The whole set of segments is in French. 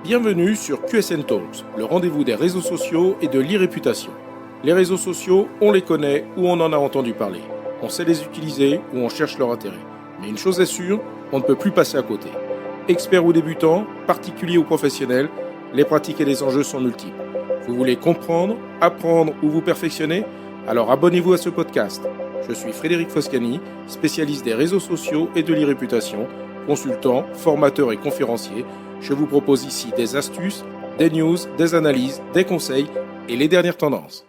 Bienvenue sur QSN Talks, le rendez-vous des réseaux sociaux et de l'e-réputation. Les réseaux sociaux, on les connaît ou on en a entendu parler. On sait les utiliser ou on cherche leur intérêt. Mais une chose est sûre, on ne peut plus passer à côté. Experts ou débutants, particuliers ou professionnels, les pratiques et les enjeux sont multiples. Vous voulez comprendre, apprendre ou vous perfectionner? Alors abonnez-vous à ce podcast. Je suis Frédéric Foscani, spécialiste des réseaux sociaux et de l'e-réputation, consultant, formateur et conférencier. Je vous propose ici des astuces, des news, des analyses, des conseils et les dernières tendances.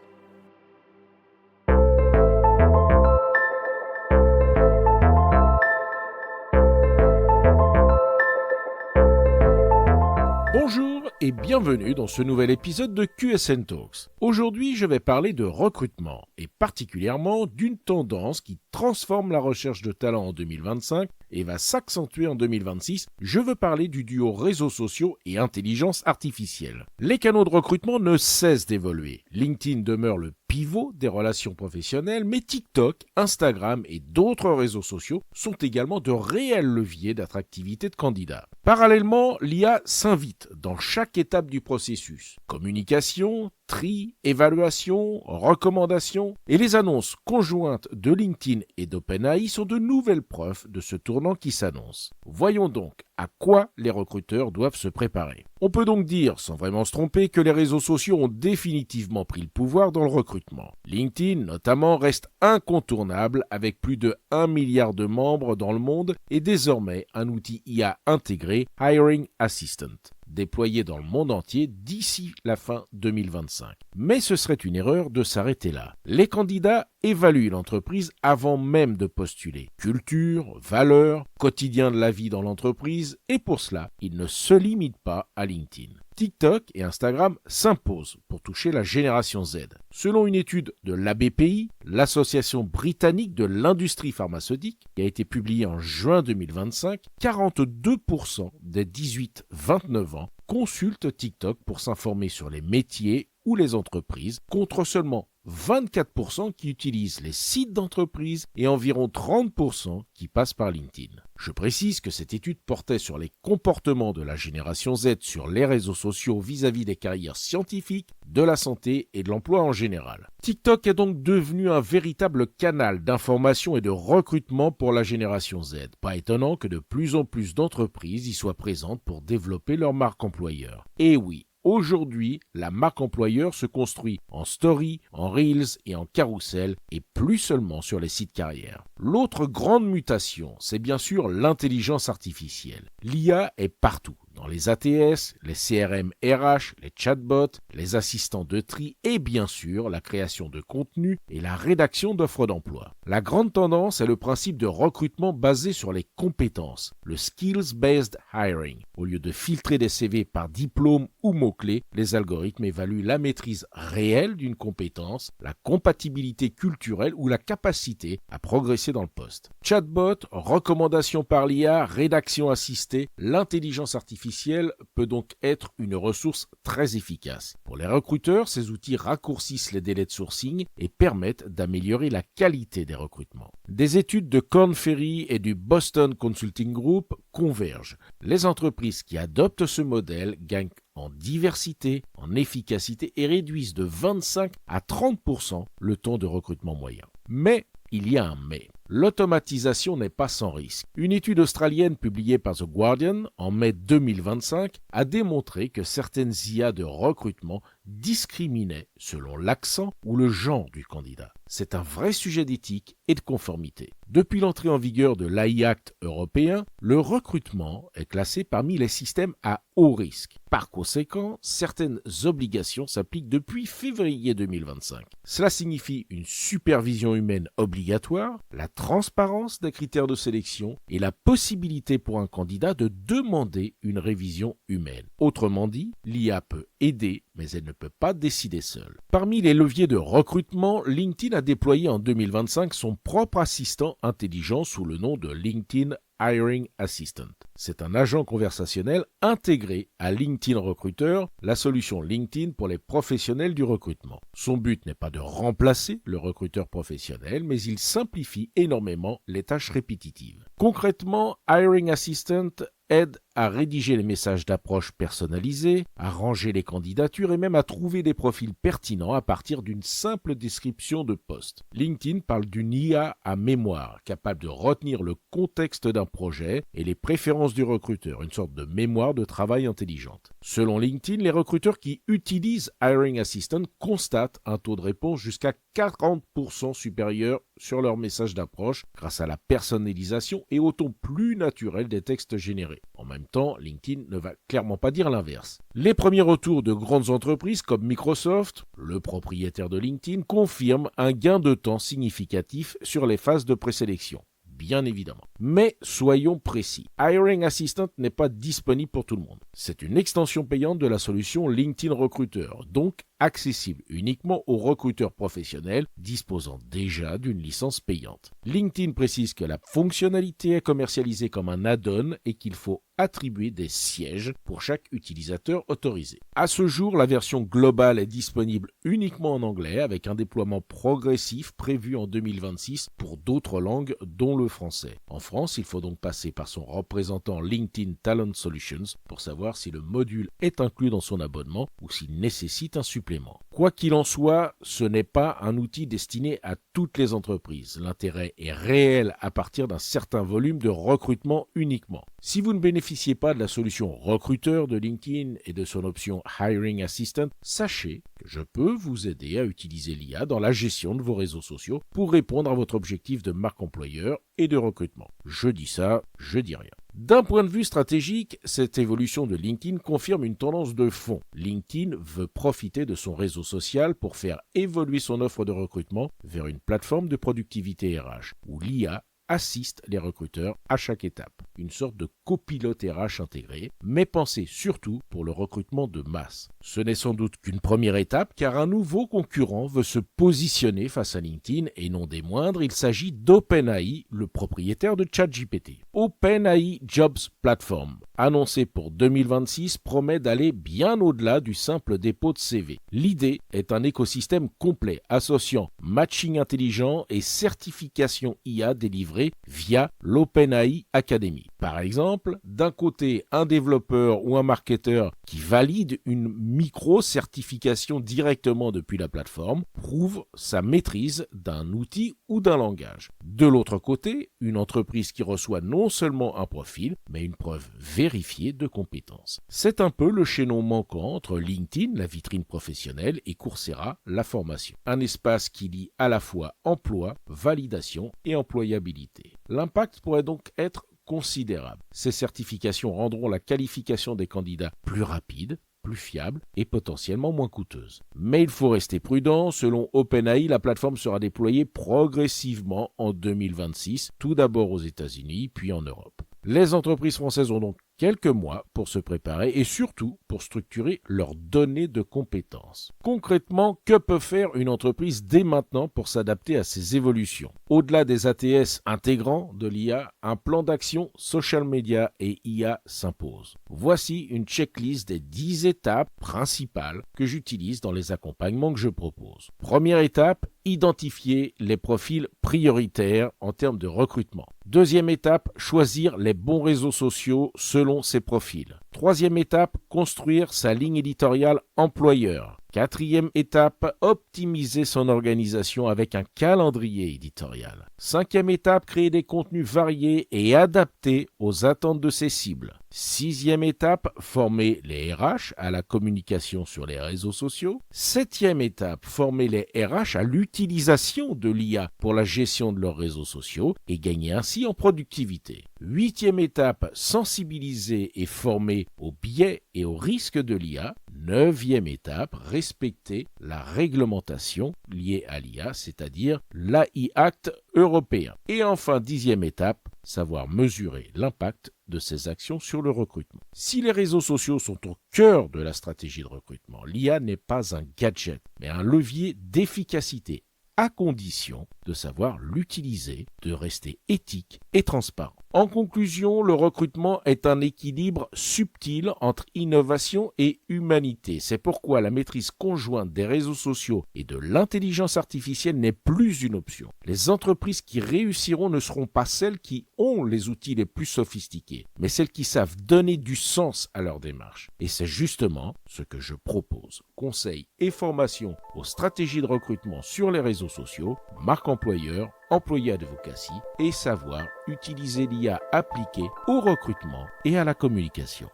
Bonjour et bienvenue dans ce nouvel épisode de QSN Talks. Aujourd'hui, je vais parler de recrutement et particulièrement d'une tendance qui transforme la recherche de talent en 2025 et va s'accentuer en 2026. Je veux parler du duo réseaux sociaux et intelligence artificielle. Les canaux de recrutement ne cessent d'évoluer. LinkedIn demeure le pivot des relations professionnelles, mais TikTok, Instagram et d'autres réseaux sociaux sont également de réels leviers d'attractivité de candidats. Parallèlement, l'IA s'invite dans chaque étape du processus. Communication, tri, évaluation, recommandation et les annonces conjointes de LinkedIn et d'OpenAI sont de nouvelles preuves de ce tournant qui s'annonce. Voyons donc à quoi les recruteurs doivent se préparer. On peut donc dire, sans vraiment se tromper, que les réseaux sociaux ont définitivement pris le pouvoir dans le recrutement. LinkedIn, notamment, reste incontournable avec plus de 1 milliard de membres dans le monde et désormais un outil IA intégré, Hiring Assistant, déployé dans le monde entier d'ici la fin 2025. Mais ce serait une erreur de s'arrêter là. Les candidats évaluent l'entreprise avant même de postuler. Culture, valeurs, quotidien de la vie dans l'entreprise, et pour cela, ils ne se limitent pas à LinkedIn. TikTok et Instagram s'imposent pour toucher la génération Z. Selon une étude de l'ABPI, l'Association britannique de l'industrie pharmaceutique, qui a été publiée en juin 2025, 42% des 18-29 ans consultent TikTok pour s'informer sur les métiers ou les entreprises, contre seulement 24% qui utilisent les sites d'entreprise et environ 30% qui passent par LinkedIn. Je précise que cette étude portait sur les comportements de la génération Z sur les réseaux sociaux vis-à-vis des carrières scientifiques, de la santé et de l'emploi en général. TikTok est donc devenu un véritable canal d'information et de recrutement pour la génération Z. Pas étonnant que de plus en plus d'entreprises y soient présentes pour développer leur marque employeur. Et oui, aujourd'hui, la marque employeur se construit en story, en reels et en carousel et plus seulement sur les sites carrières. L'autre grande mutation, c'est bien sûr l'intelligence artificielle. L'IA est partout, dans les ATS, les CRM RH, les chatbots, les assistants de tri et bien sûr la création de contenu et la rédaction d'offres d'emploi. La grande tendance est le principe de recrutement basé sur les compétences, le skills-based hiring. Au lieu de filtrer des CV par diplôme ou mots-clés, les algorithmes évaluent la maîtrise réelle d'une compétence, la compatibilité culturelle ou la capacité à progresser dans le poste. Chatbot, recommandation par l'IA, rédaction assistée, l'intelligence artificielle peut donc être une ressource très efficace. Pour les recruteurs, ces outils raccourcissent les délais de sourcing et permettent d'améliorer la qualité des recrutements. Des études de Korn Ferry et du Boston Consulting Group convergent. Les entreprises qui adoptent ce modèle gagnent en diversité, en efficacité et réduisent de 25 à 30% le temps de recrutement moyen. Mais il y a un mais. L'automatisation n'est pas sans risque. Une étude australienne publiée par The Guardian en mai 2025 a démontré que certaines IA de recrutement discriminaient selon l'accent ou le genre du candidat. C'est un vrai sujet d'éthique et de conformité. Depuis l'entrée en vigueur de l'AI Act européen, le recrutement est classé parmi les systèmes à haut risque. Par conséquent, certaines obligations s'appliquent depuis février 2025. Cela signifie une supervision humaine obligatoire, la transparence des critères de sélection et la possibilité pour un candidat de demander une révision humaine. Autrement dit, l'IA peut aider, mais elle ne peut pas décider seule. Parmi les leviers de recrutement, LinkedIn a déployé en 2025 son propre assistant intelligent sous le nom de LinkedIn Hiring Assistant. C'est un agent conversationnel intégré à LinkedIn Recruiter, la solution LinkedIn pour les professionnels du recrutement. Son but n'est pas de remplacer le recruteur professionnel, mais il simplifie énormément les tâches répétitives. Concrètement, Hiring Assistant aide à rédiger les messages d'approche personnalisés, à ranger les candidatures et même à trouver des profils pertinents à partir d'une simple description de poste. LinkedIn parle d'une IA à mémoire, capable de retenir le contexte d'un projet et les préférences du recruteur, une sorte de mémoire de travail intelligente. Selon LinkedIn, les recruteurs qui utilisent Hiring Assistant constatent un taux de réponse jusqu'à 40% supérieur sur leur message d'approche grâce à la personnalisation et au ton plus naturel des textes générés. En même temps, LinkedIn ne va clairement pas dire l'inverse. Les premiers retours de grandes entreprises comme Microsoft, le propriétaire de LinkedIn, confirment un gain de temps significatif sur les phases de présélection. Bien évidemment. Mais soyons précis, Hiring Assistant n'est pas disponible pour tout le monde. C'est une extension payante de la solution LinkedIn Recruiter, donc accessible uniquement aux recruteurs professionnels disposant déjà d'une licence payante. LinkedIn précise que la fonctionnalité est commercialisée comme un add-on et qu'il faut attribuer des sièges pour chaque utilisateur autorisé. À ce jour, la version globale est disponible uniquement en anglais avec un déploiement progressif prévu en 2026 pour d'autres langues dont le français. En France, il faut donc passer par son représentant LinkedIn Talent Solutions pour savoir si le module est inclus dans son abonnement ou s'il nécessite un supplément. Quoi qu'il en soit, ce n'est pas un outil destiné à toutes les entreprises. L'intérêt est réel à partir d'un certain volume de recrutement uniquement. Si vous ne bénéficiez pas de la solution recruteur de LinkedIn et de son option Hiring Assistant, sachez que je peux vous aider à utiliser l'IA dans la gestion de vos réseaux sociaux pour répondre à votre objectif de marque employeur et de recrutement. Je dis ça, je dis rien. D'un point de vue stratégique, cette évolution de LinkedIn confirme une tendance de fond. LinkedIn veut profiter de son réseau social pour faire évoluer son offre de recrutement vers une plateforme de productivité RH, où l'IA assiste les recruteurs à chaque étape. Une sorte de copilote RH intégré, mais pensé surtout pour le recrutement de masse. Ce n'est sans doute qu'une première étape, car un nouveau concurrent veut se positionner face à LinkedIn, et non des moindres, il s'agit d'OpenAI, le propriétaire de ChatGPT. OpenAI Jobs Platform, annoncé pour 2026, promet d'aller bien au-delà du simple dépôt de CV. L'idée est un écosystème complet, associant matching intelligent et certification IA délivrée via l'OpenAI Academy. Par exemple, d'un côté, un développeur ou un marketeur qui valide une micro-certification directement depuis la plateforme prouve sa maîtrise d'un outil ou d'un langage. De l'autre côté, une entreprise qui reçoit non seulement un profil, mais une preuve vérifiée de compétences. C'est un peu le chaînon manquant entre LinkedIn, la vitrine professionnelle, et Coursera, la formation. Un espace qui lie à la fois emploi, validation et employabilité. L'impact pourrait donc être considérable. Ces certifications rendront la qualification des candidats plus rapide, plus fiable et potentiellement moins coûteuse. Mais il faut rester prudent. Selon OpenAI, la plateforme sera déployée progressivement en 2026, tout d'abord aux États-Unis, puis en Europe. Les entreprises françaises ont donc quelques mois pour se préparer et surtout pour structurer leurs données de compétences. Concrètement, que peut faire une entreprise dès maintenant pour s'adapter à ces évolutions? Au-delà des ATS intégrants de l'IA, un plan d'action social media et IA s'impose. Voici une checklist des 10 étapes principales que j'utilise dans les accompagnements que je propose. Première étape, identifier les profils prioritaires en termes de recrutement. Deuxième étape, choisir les bons réseaux sociaux selon ses profils. Troisième étape, construire sa ligne éditoriale employeur. Quatrième étape, optimiser son organisation avec un calendrier éditorial. Cinquième étape, créer des contenus variés et adaptés aux attentes de ses cibles. Sixième étape, former les RH à la communication sur les réseaux sociaux. Septième étape, former les RH à l'utilisation de l'IA pour la gestion de leurs réseaux sociaux et gagner ainsi en productivité. Huitième étape, sensibiliser et former aux biais et aux risques de l'IA. Neuvième étape, respecter la réglementation liée à l'IA, c'est-à-dire l'AI Act européen. Et enfin, dixième étape, savoir mesurer l'impact de ces actions sur le recrutement. Si les réseaux sociaux sont au cœur de la stratégie de recrutement, l'IA n'est pas un gadget, mais un levier d'efficacité à condition de savoir l'utiliser, de rester éthique et transparent. En conclusion, le recrutement est un équilibre subtil entre innovation et humanité. C'est pourquoi la maîtrise conjointe des réseaux sociaux et de l'intelligence artificielle n'est plus une option. Les entreprises qui réussiront ne seront pas celles qui ont les outils les plus sophistiqués, mais celles qui savent donner du sens à leur démarche. Et c'est justement ce que je propose. Conseils et formations aux stratégies de recrutement sur les réseaux sociaux, marque employeur, employé advocacy et savoir utiliser l'IA appliquée au recrutement et à la communication.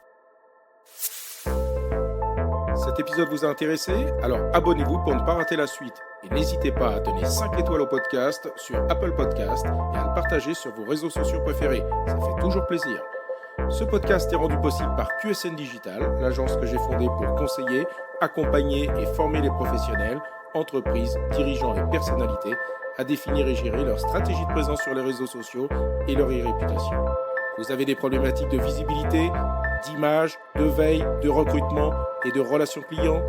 Cet épisode vous a intéressé? Alors abonnez-vous pour ne pas rater la suite. Et n'hésitez pas à donner 5 étoiles au podcast sur Apple Podcast et à le partager sur vos réseaux sociaux préférés. Ça fait toujours plaisir. Ce podcast est rendu possible par QSN Digital, l'agence que j'ai fondée pour conseiller, accompagner et former les professionnels, entreprises, dirigeants et personnalités à définir et gérer leur stratégie de présence sur les réseaux sociaux et leur e-réputation. Vous avez des problématiques de visibilité, d'image, de veille, de recrutement et de relations clients?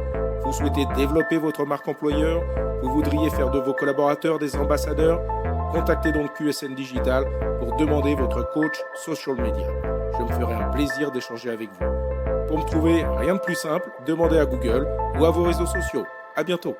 Vous souhaitez développer votre marque employeur? Vous voudriez faire de vos collaborateurs des ambassadeurs? Contactez donc QSN Digital pour demander votre coach social media. Je me ferai un plaisir d'échanger avec vous. Pour me trouver, rien de plus simple, demandez à Google ou à vos réseaux sociaux. À bientôt.